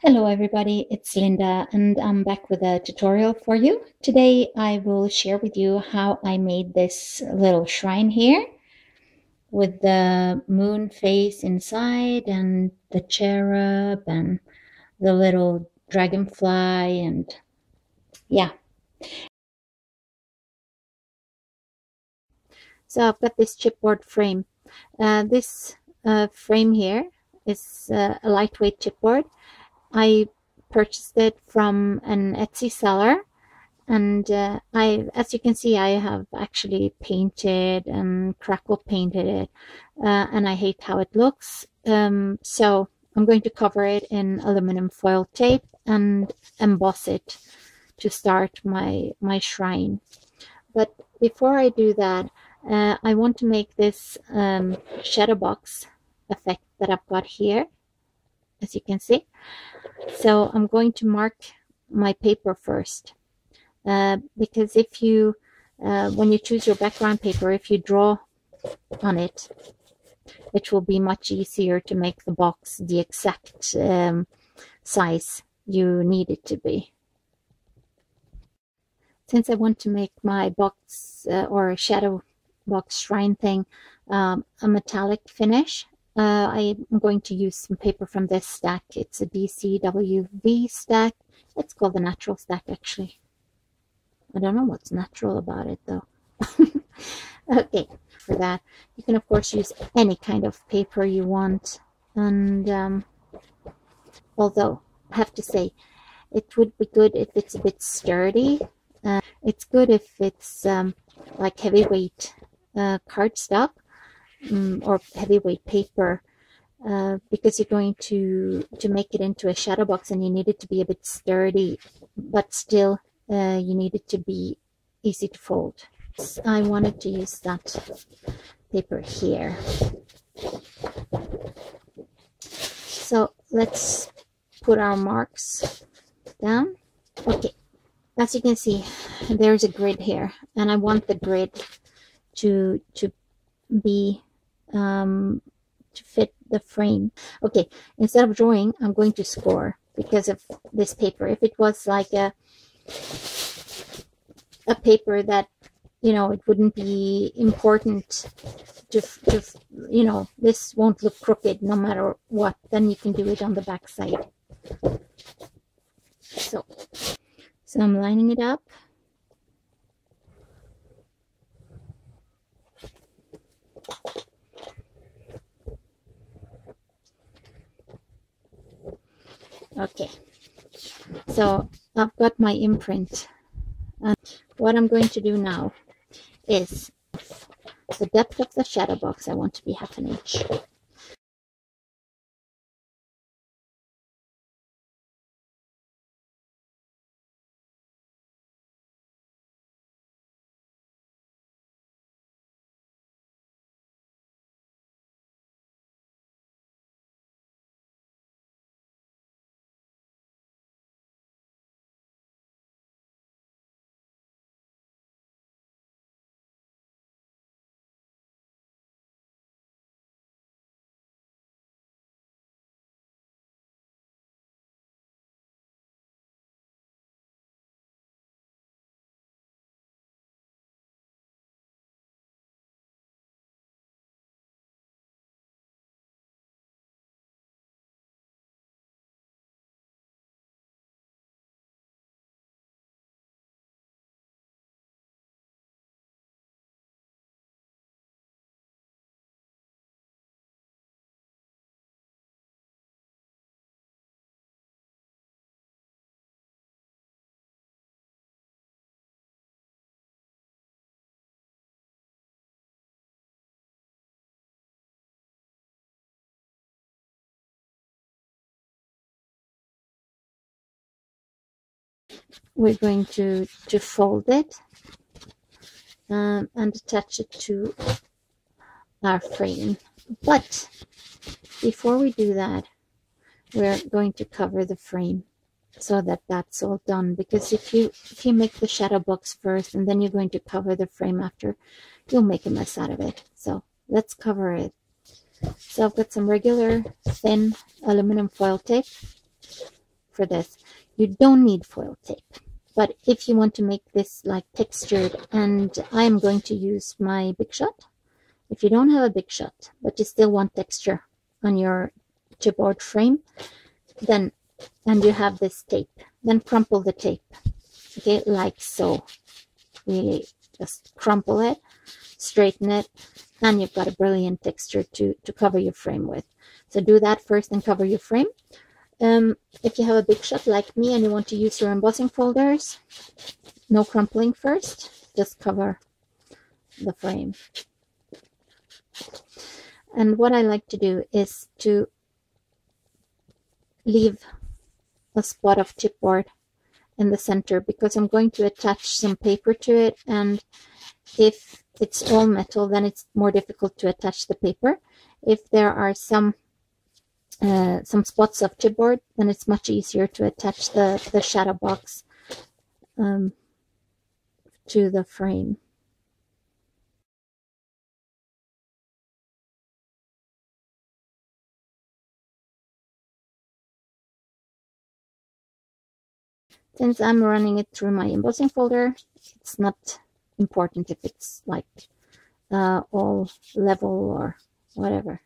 Hello everybody, it's Linda and I'm back with a tutorial for you. Today I will share with you how I made this little shrine here with the moon face inside and the cherub and the little dragonfly and yeah. So I've got this chipboard frame. This frame here is a lightweight chipboard. I purchased it from an Etsy seller. And as you can see, I have actually painted and crackle painted it, and I hate how it looks. So I'm going to cover it in aluminum foil tape and emboss it to start my shrine. But before I do that, I want to make this shadow box effect that I've got here, as you can see. So I'm going to mark my paper first. Because if you, when you choose your background paper, if you draw on it, it will be much easier to make the box the exact size you need it to be. Since I want to make my box or shadow box shrine thing a metallic finish, I'm going to use some paper from this stack. It's a DCWV stack. It's called the natural stack, actually. I don't know what's natural about it though. Okay, for that you can of course use any kind of paper you want, and although I have to say it would be good if it's a bit sturdy. It's good if it's like heavyweight cardstock or heavyweight paper, because you're going to make it into a shadow box and you need it to be a bit sturdy, but still you need it to be easy to fold. So I wanted to use that paper here. So let's put our marks down. Okay, as you can see, there's a grid here, and I want the grid to be to fit the frame. Okay, instead of drawing, I'm going to score because of this paper. If it was like a paper that, you know, it wouldn't be important to you know, this won't look crooked no matter what, then you can do it on the back side. So I'm lining it up. Okay, so I've got my imprint. And what I'm going to do now is the depth of the shadow box I want to be 1/2 inch. We're going to fold it and attach it to our frame. But before we do that, we're going to cover the frame so that that's all done, because if you make the shadow box first and then you're going to cover the frame after, you'll make a mess out of it. So let's cover it. So I've got some regular thin aluminum foil tape, for this. You don't need foil tape. But if you want to make this like textured, and I'm going to use my Big Shot. If you don't have a Big Shot, but you still want texture on your chipboard frame, then, and you have this tape, then crumple the tape, okay, like so. Really just crumple it, straighten it, and you've got a brilliant texture to cover your frame with. So do that first and cover your frame. If you have a Big Shot like me and you want to use your embossing folders, no crumpling first, just cover the frame. And what I like to do is to leave a spot of chipboard in the center, because I'm going to attach some paper to it, and if it's all metal, then it's more difficult to attach the paper. If there are some spots of chipboard, then it's much easier to attach the shadow box to the frame. Since I'm running it through my embossing folder, it's not important if it's like all level or whatever.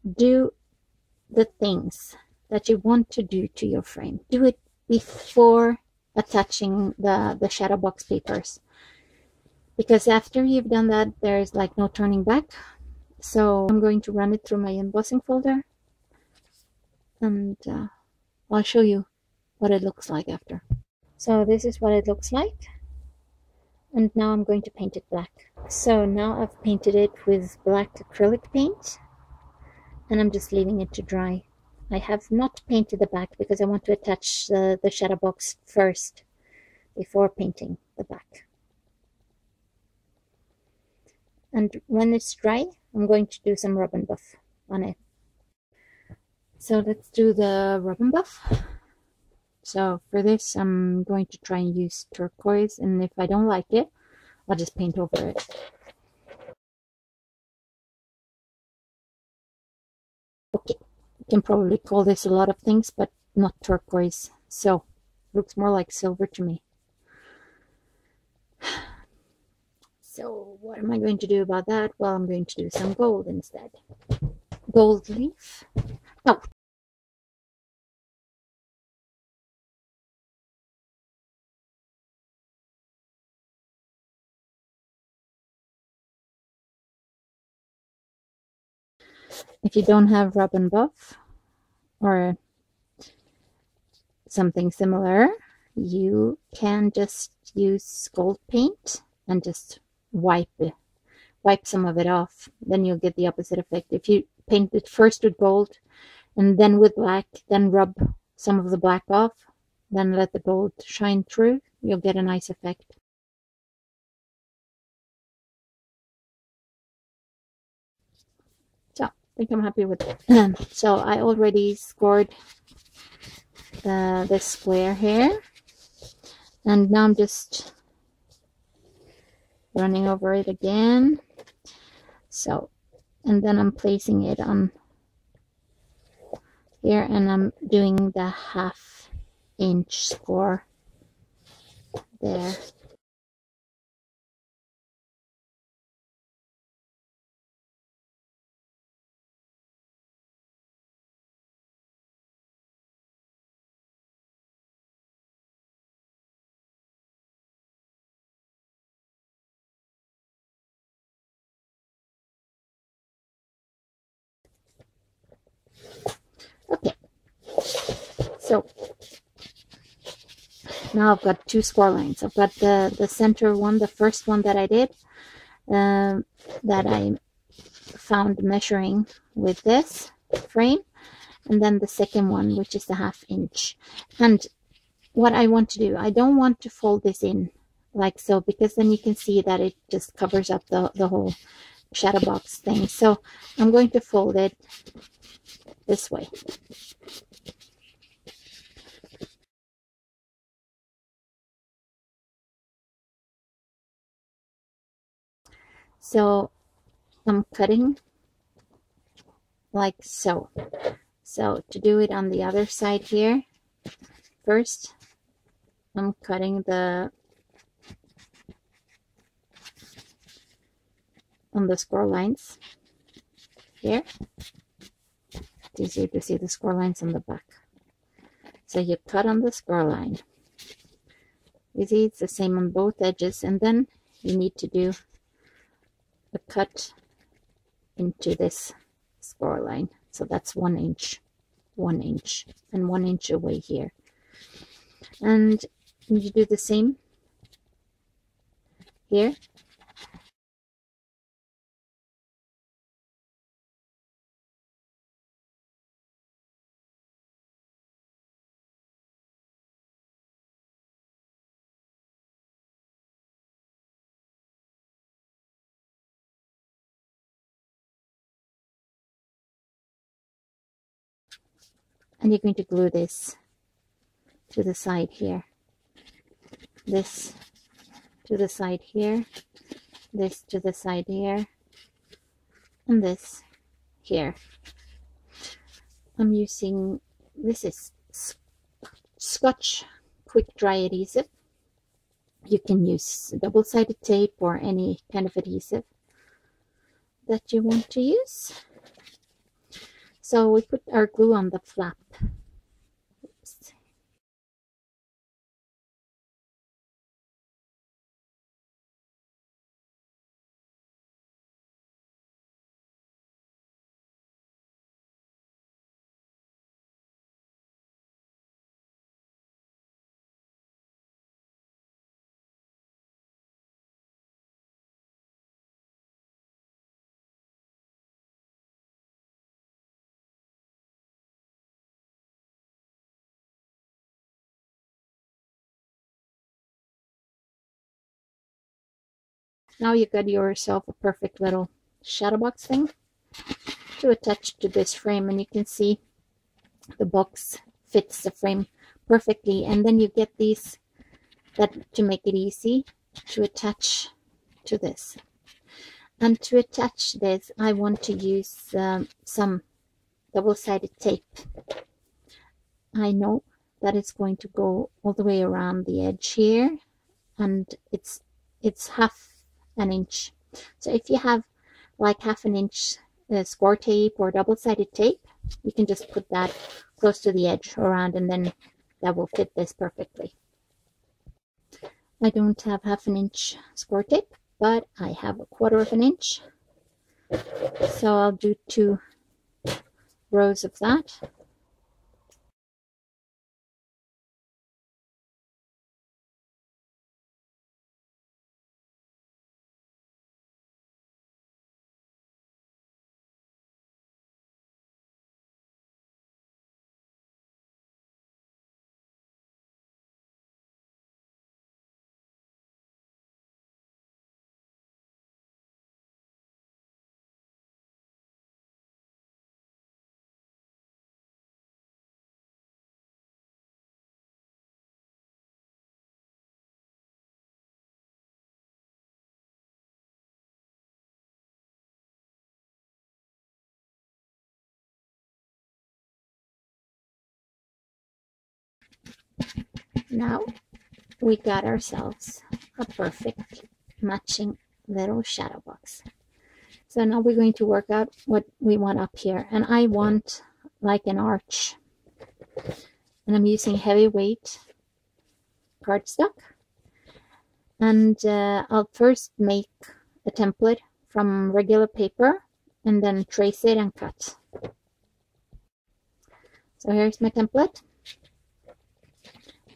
Do the things that you want to do to your frame. Do it before attaching the shadow box papers, because after you've done that, there's like no turning back. So I'm going to run it through my embossing folder, and I'll show you what it looks like after. So this is what it looks like, and now I'm going to paint it black. So now I've painted it with black acrylic paint, and I'm just leaving it to dry. I have not painted the back because I want to attach the shadow box first before painting the back. And when it's dry, I'm going to do some rub and buff on it. So let's do the rub and buff. So for this, I'm going to try and use turquoise, and if I don't like it, I'll just paint over it. Okay, you can probably call this a lot of things, but not turquoise. So it looks more like silver to me. So what am I going to do about that? Well, I'm going to do some gold instead. Gold leaf. Oh. If you don't have rub and buff or something similar, you can just use gold paint and just wipe some of it off. Then you'll get the opposite effect. If you paint it first with gold and then with black, then rub some of the black off, then let the gold shine through, you'll get a nice effect. So I think I'm happy with it. So I already scored this square here, and now I'm just running over it again. So, and then I'm placing it on here, and I'm doing the 1/2 inch score there. So now I've got two score lines. I've got the center one, the first one that I did, that I found measuring with this frame, and then the second one, which is the 1/2 inch. And what I want to do, I don't want to fold this in like so, because then you can see that it just covers up the whole shadow box thing. So I'm going to fold it this way. So I'm cutting like so. So to do it on the other side here, first I'm cutting on the score lines here. It's easier to see the score lines on the back. So you cut on the score line. You see it's the same on both edges, and then you need to do a cut into this score line. So that's 1 inch, 1 inch, and 1 inch away here. And you do the same here. And you're going to glue this to the side here, this to the side here, this to the side here, and this here. I'm using, this is Scotch quick dry adhesive. You can use double-sided tape or any kind of adhesive that you want to use. So we put our glue on the flap. Oops. Now you got yourself a perfect little shadow box thing to attach to this frame, and you can see the box fits the frame perfectly. And then you get these that to make it easy to attach to this. And to attach this, I want to use some double-sided tape. I know that it's going to go all the way around the edge here, and it's 1/2 inch. So if you have like 1/2 inch score tape or double-sided tape, you can just put that close to the edge around, and then that will fit this perfectly. I don't have 1/2 inch score tape, but I have 1/4 inch. So I'll do 2 rows of that. Now we got ourselves a perfect matching little shadow box. So now we're going to work out what we want up here, and I want like an arch, and I'm using heavyweight cardstock. And I'll first make a template from regular paper and then trace it and cut. So here's my template.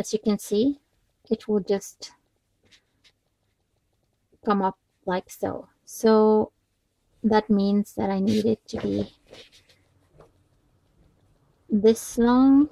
as you can see, it will just come up like so. So that means that I need it to be this long.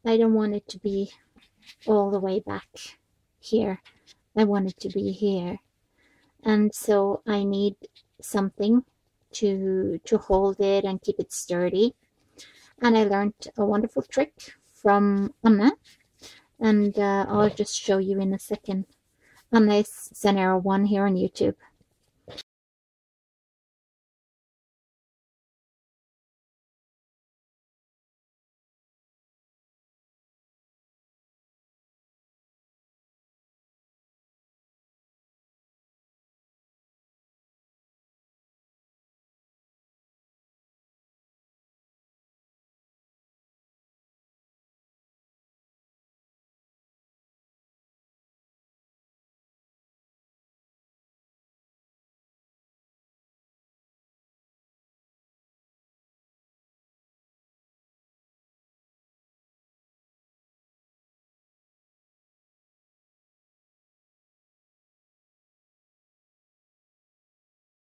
I don't want it to be all the way back here. I want it to be here. And so I need something to hold it and keep it sturdy. And I learned a wonderful trick from Anna, and I'll just show you in a second. Anna is Scenario 1 here on YouTube.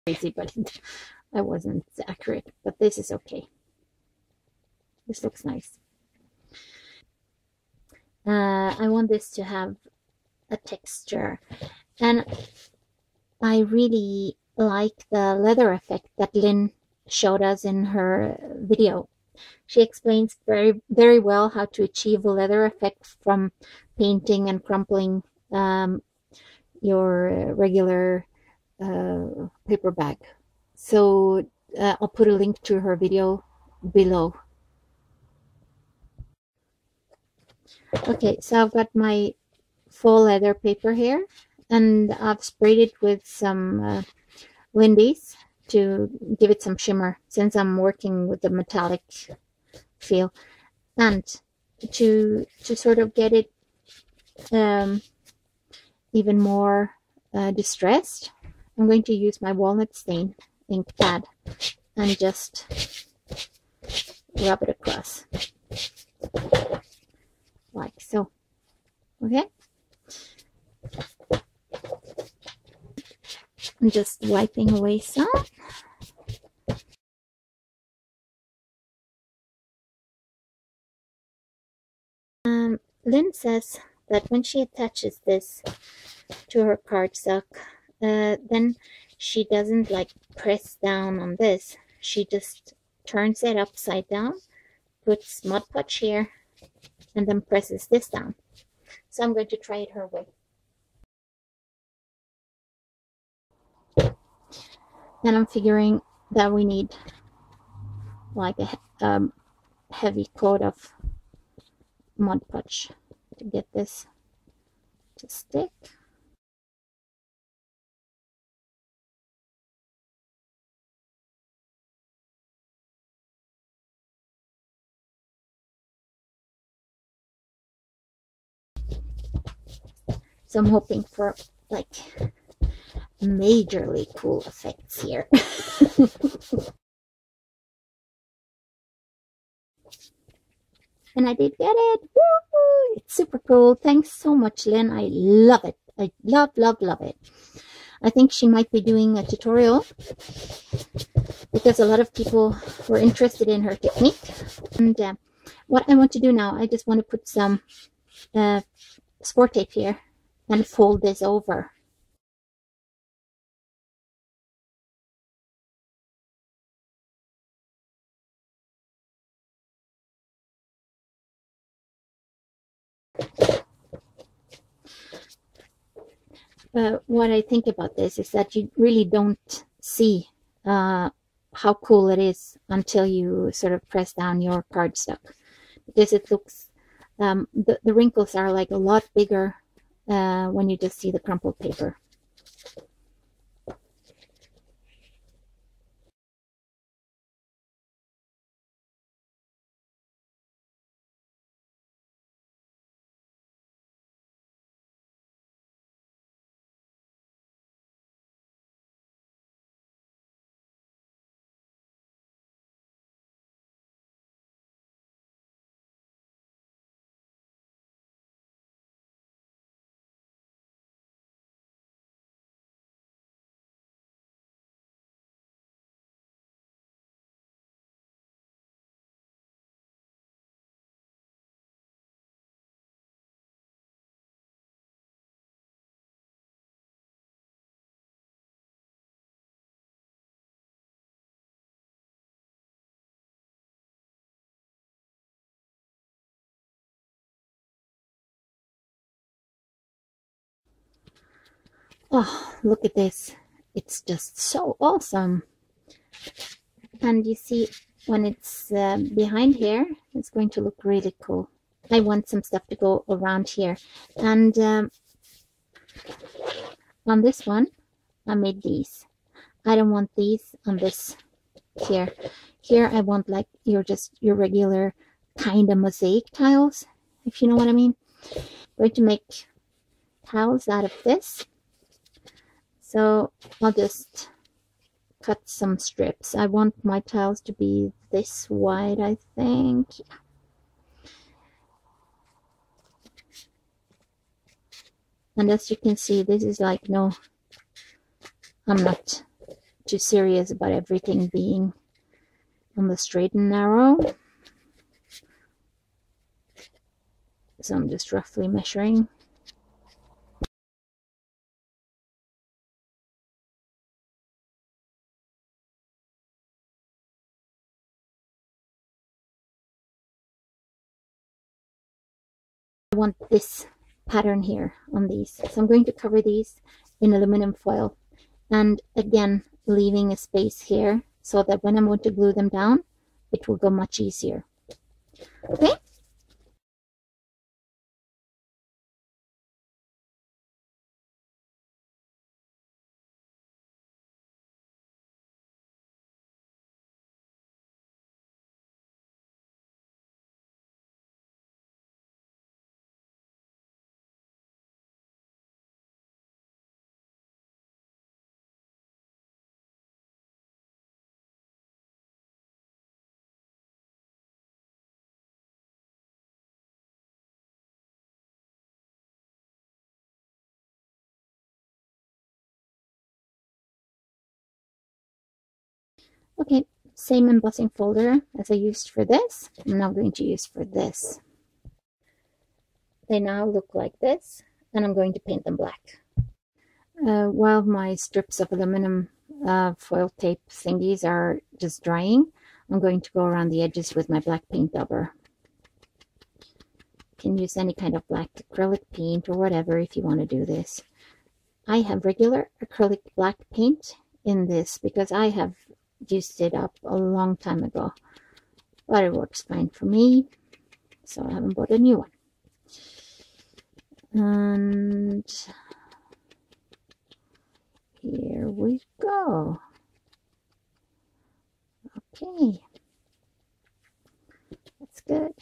Crazy, but I wasn't accurate, but this is okay. This looks nice. I want this to have a texture, and I really like the leather effect that Lynn showed us in her video. She explains very well how to achieve a leather effect from painting and crumpling your regular paper bag. So I'll put a link to her video below. Okay, so I've got my faux leather paper here, and I've sprayed it with some Lindy's to give it some shimmer, since I'm working with the metallic feel, and to sort of get it even more distressed, I'm going to use my walnut stain ink pad and just rub it across like so. Okay, I'm just wiping away some. Lynn says that when she attaches this to her cardstock, then she doesn't like press down on this. She just turns it upside down, puts Mod Podge here, and then presses this down. So I'm going to try it her way. Then I'm figuring that we need like a heavy coat of Mod Podge to get this to stick. So I'm hoping for like majorly cool effects here. And I did get it. Woo! It's super cool. Thanks so much, Lynn. I love it. I love it. I think she might be doing a tutorial because a lot of people were interested in her technique. And what I want to do now, I just want to put some sport tape here and fold this over. What I think about this is that you really don't see how cool it is until you sort of press down your cardstock, because it looks The wrinkles are like a lot bigger when you just see the crumpled paper. Oh, look at this. It's just so awesome. And you see, when it's behind here, it's going to look really cool. I want some stuff to go around here. And on this one, I made these. I don't want these on this here. Here I want like your regular kind of mosaic tiles, if you know what I mean. I'm going to make tiles out of this. So I'll just cut some strips. I want my tiles to be this wide, I think. And as you can see, this is like, no, I'm not too serious about everything being on the straight and narrow. So I'm just roughly measuring. I want this pattern here on these. So I'm going to cover these in aluminum foil. And again, leaving a space here so that when I'm going to glue them down, it will go much easier. Okay? Okay, same embossing folder as I used for this, I'm now going to use for this. They now look like this, and I'm going to paint them black. While my strips of aluminum foil tape thingies are just drying, I'm going to go around the edges with my black paint dauber. You can use any kind of black acrylic paint or whatever if you want to do this. I have regular acrylic black paint in this because I have used it up a long time ago, but it works fine for me, so I haven't bought a new one. And here we go. Okay, that's good.